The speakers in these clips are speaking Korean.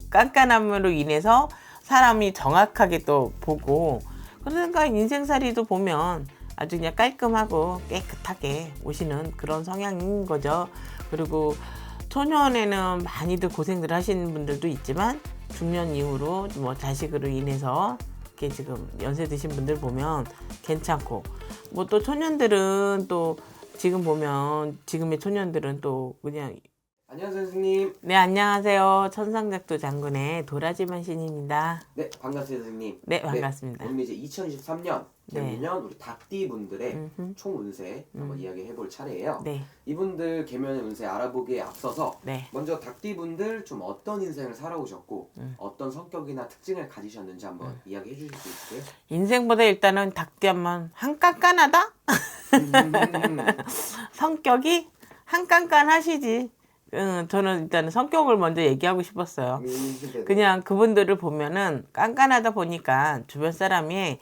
깐깐함으로 인해서 사람이 정확하게 또 보고, 그러니까 인생살이도 보면 아주 그냥 깔끔하고 깨끗하게 오시는 그런 성향인 거죠. 그리고 초년에는 많이들 고생들 하시는 분들도 있지만 중년 이후로 뭐 자식으로 인해서 이렇게 지금 연세 드신 분들 보면 괜찮고, 뭐 또 초년들은 또 지금 보면 지금의 초년들은 또 그냥. 안녕하세요, 선생님. 네, 안녕하세요. 천상작두 장군의 도라지만 신입니다. 네, 반갑습니다, 선생님. 네, 반갑습니다. 오늘 이제 2023년 개묘년 네. 우리 닭띠 분들의 총 운세 한번 이야기해볼 차례예요. 네. 이분들 개묘년 운세 알아보기에 앞서서 네. 먼저 닭띠 분들 좀 어떤 인생을 살아오셨고 어떤 성격이나 특징을 가지셨는지 한번 이야기해 주실 수 있으세요? 인생보다 일단은 닭띠 하면 한깐깐하다? 성격이 한깐깐하시지. 저는 일단 성격을 먼저 얘기하고 싶었어요. 그냥 그분들을 보면은 깐깐하다 보니까 주변 사람이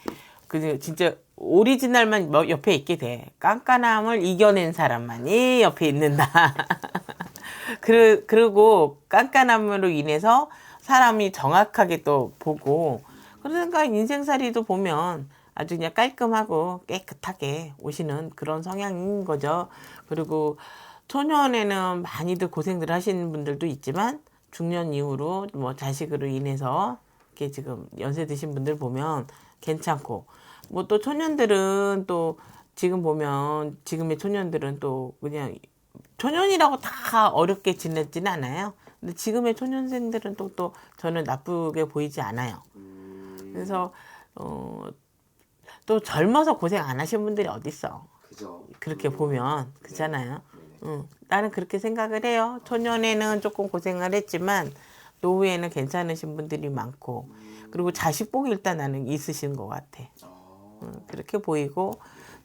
그 진짜 오리지널만 옆에 있게 돼. 깐깐함을 이겨낸 사람만이 옆에 있는다. 그리고 깐깐함으로 인해서 사람이 정확하게 또 보고, 그러니까 인생살이도 보면 아주 그냥 깔끔하고 깨끗하게 오시는 그런 성향인 거죠. 그리고 초년에는 많이들 고생들 하시는 분들도 있지만 중년 이후로 뭐 자식으로 인해서 이렇게 지금 연세 드신 분들 보면 괜찮고, 뭐 또 초년들은 또 지금 보면 지금의 초년들은 또 그냥 초년이라고 다 어렵게 지냈지는 않아요. 근데 지금의 초년생들은 또 저는 나쁘게 보이지 않아요. 그래서 또 젊어서 고생 안 하신 분들이 어딨어. 그죠. 그렇게 보면 그렇잖아요. 나는 그렇게 생각을 해요. 초년에는 조금 고생을 했지만 노후에는 괜찮으신 분들이 많고, 그리고 자식 복이 일단 나는 있으신 것 같아. 그렇게 보이고,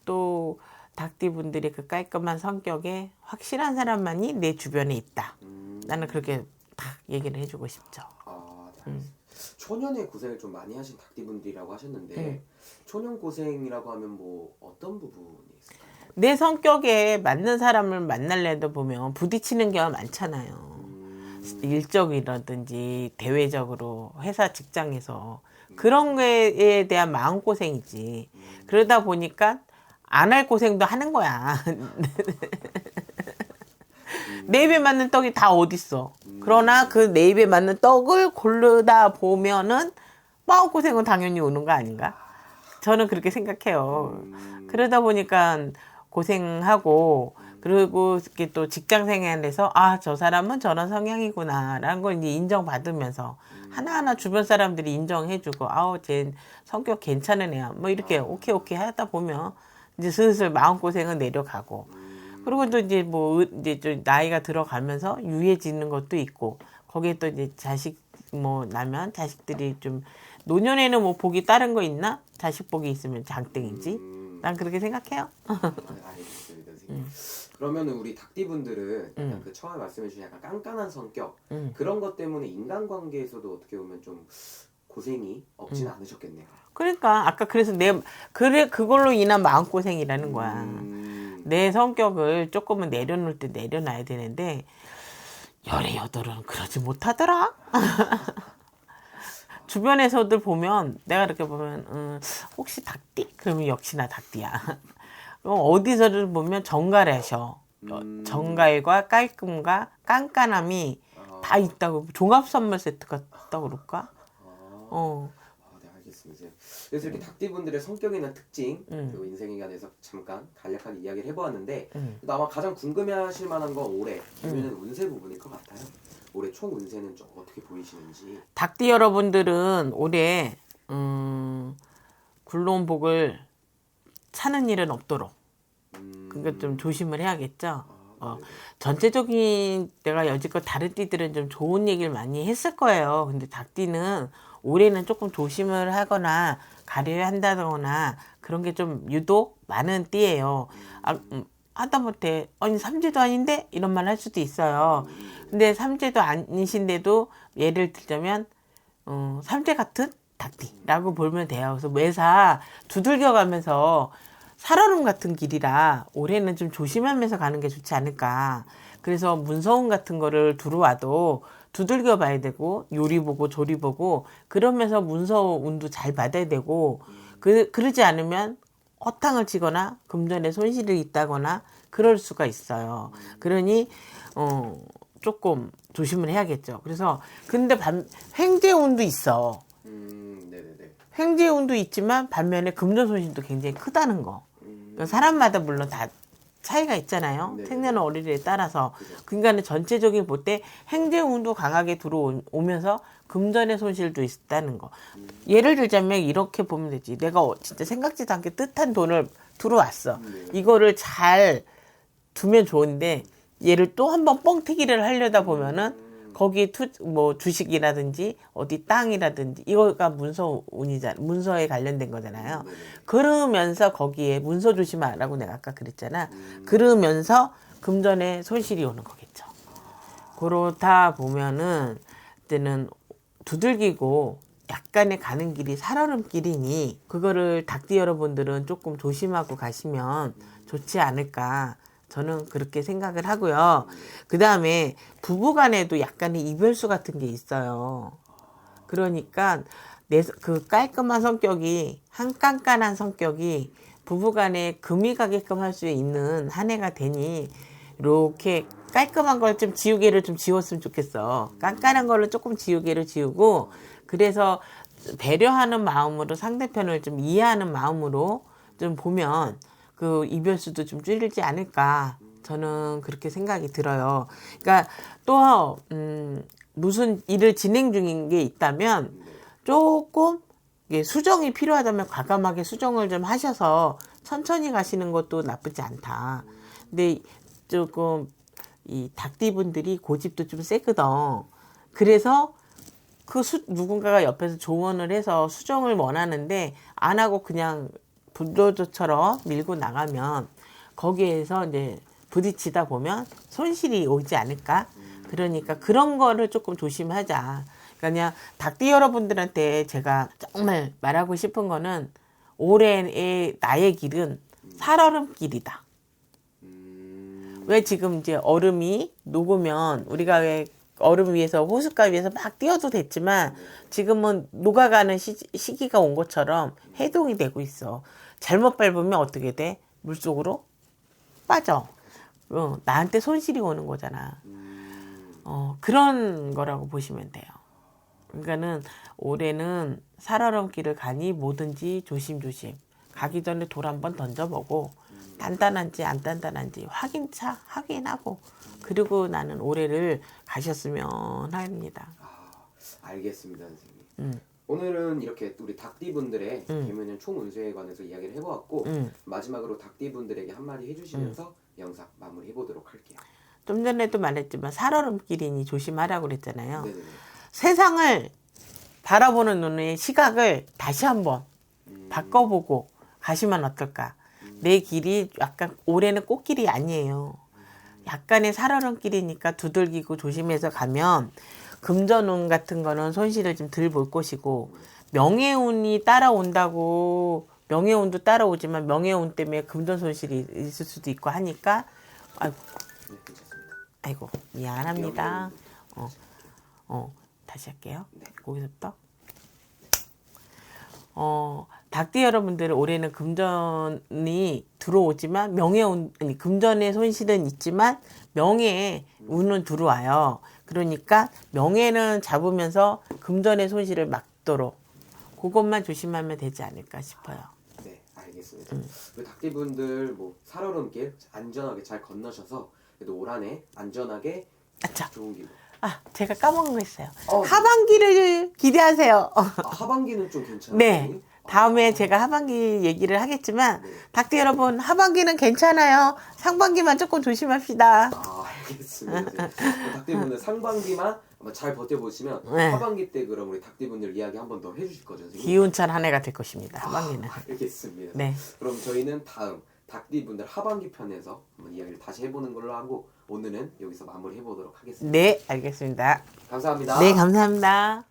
또 닭띠 분들이 그 깔끔한 성격에 확실한 사람만이 내 주변에 있다. 나는 그렇게 딱 얘기를 해주고 싶죠. 초년에 고생을 좀 많이 하신 닭띠 분들이라고 하셨는데 초년 고생이라고 하면 뭐 어떤 부분이 있을까요? 내 성격에 맞는 사람을 만날래도 보면 부딪히는 경우가 많잖아요. 일적이라든지 대외적으로 회사 직장에서 그런 거에 대한 마음고생이지. 그러다 보니까 안 할 고생도 하는 거야. 내 입에 맞는 떡이 다 어딨어. 그러나 그 내 입에 맞는 떡을 고르다 보면은 마음고생은 당연히 오는 거 아닌가? 저는 그렇게 생각해요. 그러다 보니까 고생하고, 그리고 이렇게 또 직장 생활에서 저 사람은 저런 성향이구나 라는 걸 이제 인정받으면서 하나하나 주변 사람들이 인정해주고, 쟤 성격 괜찮은 애야, 뭐 이렇게 오케이 하다 보면 이제 슬슬 마음고생은 내려가고, 그리고 또 이제 뭐 이제 좀 나이가 들어가면서 유해지는 것도 있고, 거기에 또 이제 자식 뭐 나면 자식들이 좀, 노년에는 뭐 복이 다른 거 있나? 자식 복이 있으면 장땡이지. 난 그렇게 생각해요. 알겠습니다, 선생님. 그러면은 우리 닭띠 분들은 약간 그 처음에 말씀해 주신 약간 깐깐한 성격 그런 것 때문에 인간관계에서도 어떻게 보면 좀 고생이 없진 않으셨겠네요. 그러니까 아까 그래서 그걸로 인한 마음고생이라는 거야. 내 성격을 조금은 내려놓을 때 내려놔야 되는데 열의 여덟은 그러지 못하더라. 주변에서들 보면, 내가 이렇게 보면 혹시 닭띠? 그러면 역시나 닭띠야. 어디서를 보면 정갈하셔. 정갈과 깔끔과 깐깐함이 다 있다고. 종합선물 세트 같다고 그럴까? 네, 알겠습니다. 그래서 이렇게 닭띠 분들의 성격이나 특징 그리고 인생에 관해서 잠깐 간략하게 이야기를 해보았는데 아마 가장 궁금해하실 만한 건 올해 개묘년 운세 부분일 것 같아요. 올해 총 운세는 좀 어떻게 보이시는지. 닭띠 여러분들은 올해 굴러온 복을 차는 일은 없도록 그러니까 좀 조심을 해야겠죠. 전체적인 내가 여지껏 다른 띠들은 좀 좋은 얘기를 많이 했을 거예요. 근데 닭띠는 올해는 조금 조심을 하거나 가려야 한다거나 그런 게 좀 유독 많은 띠예요. 하다못해 아니 삼재도 아닌데 이런 말 할 수도 있어요. 근데 삼재도 아니신데도 예를 들자면 삼재 같은 닭띠라고 보면 돼요. 그래서 매사 두들겨 가면서 살얼음 같은 길이라 올해는 좀 조심하면서 가는 게 좋지 않을까. 그래서 문서운 같은 거를 들어와도 두들겨 봐야 되고 요리 보고 조리 보고 그러면서 문서 운도 잘 받아야 되고 그러지 않으면 허탕을 치거나 금전에 손실이 있다거나 그럴 수가 있어요. 그러니 조금 조심을 해야겠죠. 그래서 근데 횡재운도 있어. 네네네. 횡재운도 있지만 반면에 금전 손실도 굉장히 크다는 거. 그러니까 사람마다 물론 다 차이가 있잖아요. 네네. 생년월일에 따라서. 그죠. 그러니까 전체적인 볼 때 행재운도 강하게 들어오면서 금전의 손실도 있다는 거. 예를 들자면 이렇게 보면 되지. 내가 진짜 생각지도 않게 뜻한 돈을 들어왔어. 이거를 잘 두면 좋은데 얘를 또 한 번 뻥튀기를 하려다 보면은 거기 주식이라든지 어디 땅이라든지 이거가 문서에 관련된 거잖아요. 그러면서 거기에 문서 조심하라고 내가 아까 그랬잖아. 그러면서 금전에 손실이 오는 거겠죠. 그렇다 보면은 그때는 두들기고 약간의 가는 길이 살얼음길이니 그거를 닭띠 여러분들은 조금 조심하고 가시면 좋지 않을까. 저는 그렇게 생각을 하고요. 그 다음에 부부간에도 약간의 이별수 같은 게 있어요. 그러니까 그 깔끔한 성격이 깐깐한 성격이 부부간에 금이 가게끔 할 수 있는 한 해가 되니 이렇게 깔끔한 걸 좀 지우개를 좀 지웠으면 좋겠어. 깐깐한 걸로 조금 지우개를 지우고 그래서 배려하는 마음으로 상대편을 좀 이해하는 마음으로 좀 보면 그 이별수도 좀 줄이지 않을까 저는 그렇게 생각이 들어요. 그러니까 또 무슨 일을 진행 중인 게 있다면 조금 수정이 필요하다면 과감하게 수정을 좀 하셔서 천천히 가시는 것도 나쁘지 않다. 근데 조금 이 닭띠분들이 고집도 좀 세거든. 그래서 누군가가 옆에서 조언을 해서 수정을 원하는데 안 하고 그냥 불도저처럼 밀고 나가면 거기에서 이제 부딪히다 보면 손실이 오지 않을까? 그러니까 그런 거를 조금 조심하자. 그냥 닭띠 여러분들한테 제가 정말 말하고 싶은 거는 올해의 나의 길은 살얼음길이다. 왜 지금 이제 얼음이 녹으면 우리가 왜 얼음 위에서 호숫가 위에서 막 뛰어도 됐지만 지금은 녹아가는 시기가 온 것처럼 해동이 되고 있어. 잘못 밟으면 어떻게 돼? 물속으로 빠져. 나한테 손실이 오는 거잖아. 그런 거라고 보시면 돼요. 그러니까는 올해는 살얼음길을 가니 뭐든지 조심조심. 가기 전에 돌 한번 던져보고 단단한지 안 단단한지 확인하고 그리고 나는 올해를 가셨으면 합니다. 알겠습니다, 선생님. 오늘은 이렇게 우리 닭띠분들의 개묘년 총운세에 관해서 이야기를 해보았고 마지막으로 닭띠분들에게 한마디 해주시면서 영상 마무리해보도록 할게요. 좀 전에도 말했지만 살얼음길이니 조심하라고 그랬잖아요. 네네네. 세상을 바라보는 눈의 시각을 다시 한번 바꿔보고 가시면 어떨까. 내 길이 약간 올해는 꽃길이 아니에요. 약간의 살얼음길이니까 두들기고 조심해서 가면 금전운 같은 거는 손실을 좀 덜 볼 것이고 명예운이 따라온다고 명예운도 따라오지만 명예운 때문에 금전 손실이 있을 수도 있고 하니까 아이고 미안합니다. 다시 할게요. 거기서부터. 닭띠 여러분들 올해는 금전이 들어오지만 금전의 손실은 있지만 명예의 운은 들어와요. 그러니까 명예는 잡으면서 금전의 손실을 막도록 그것만 조심하면 되지 않을까 싶어요. 네, 알겠습니다. 우리 닭띠분들 살얼음길 안전하게 잘 건너셔서 그래도 올 한 해 안전하게 좋은 길로. 제가 까먹은 거 있어요. 하반기를 기대하세요. 하반기는 좀 괜찮아요? 네. 다음에 제가 하반기 얘기를 하겠지만 닭띠 여러분 하반기는 괜찮아요. 상반기만 조금 조심합시다. 알겠습니다. 닭띠분들 상반기만 잘 버텨보시면 하반기 때 그럼 우리 닭띠분들 이야기 한 번 더 해주실 거죠? 선생님? 기운찬 한 해가 될 것입니다. 하반기는. 알겠습니다. 네. 그럼 저희는 다음 닭띠분들 하반기 편에서 한번 이야기를 다시 해보는 걸로 하고 오늘은 여기서 마무리 해보도록 하겠습니다. 네, 알겠습니다. 감사합니다. 네, 감사합니다.